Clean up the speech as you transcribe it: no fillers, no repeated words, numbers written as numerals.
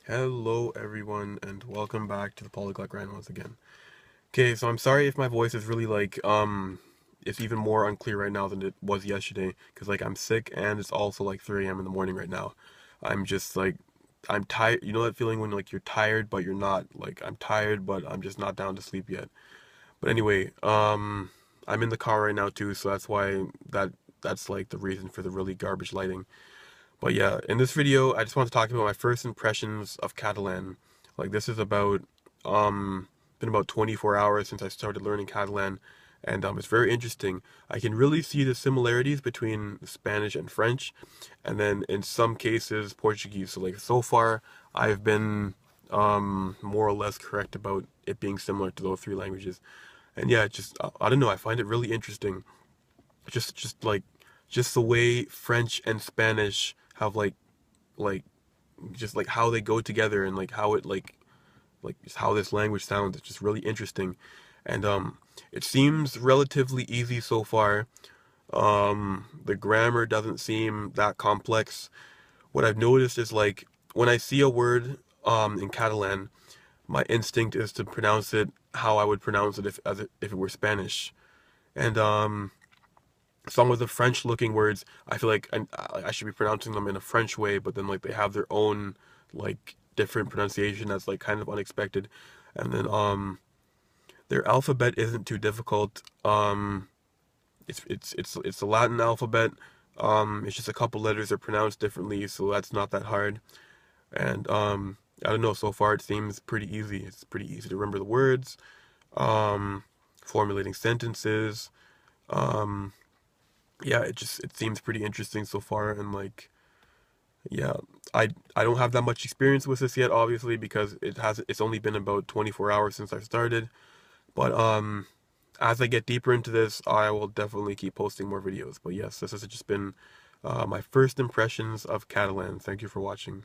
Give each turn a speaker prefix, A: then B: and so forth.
A: Hello everyone and welcome back to the Polyglot grind once again. Okay, so I'm sorry if my voice is really it's even more unclear right now than it was yesterday because I'm sick and it's also like 3 a.m. in the morning right now. I'm just I'm tired. You know that feeling when you're tired but you're not. I'm tired but I'm just not down to sleep yet. But anyway, I'm in the car right now too, so that's why that's like the reason for the really garbage lighting. But yeah, in this video, I just want to talk about my first impressions of Catalan. This is um, been about 24 hours since I started learning Catalan, and it's very interesting. I can really see the similarities between Spanish and French, and then in some cases Portuguese. So far, I've been more or less correct about it being similar to those three languages. And yeah, I don't know. I find it really interesting just just like just the way French and Spanish have like just like how they go together and how it just how this language sounds. It's just really interesting, and it seems relatively easy so far. The grammar doesn't seem that complex. What I've noticed is when I see a word in Catalan, my instinct is to pronounce it how I would pronounce it if it were Spanish, and some of the French looking words, I feel like I should be pronouncing them in a French way, but then they have their own different pronunciation that's kind of unexpected. And then their alphabet isn't too difficult. It's a Latin alphabet. It's just a couple letters are pronounced differently, so that's not that hard. And I don't know, so far it seems pretty easy. It's pretty easy to remember the words, um, formulating sentences. Um, yeah, it seems pretty interesting so far, and yeah, I don't have that much experience with this yet, obviously, because it's only been about 24 hours since I started. But as I get deeper into this, I will definitely keep posting more videos. But yes, this has just been my first impressions of Catalan. Thank you for watching.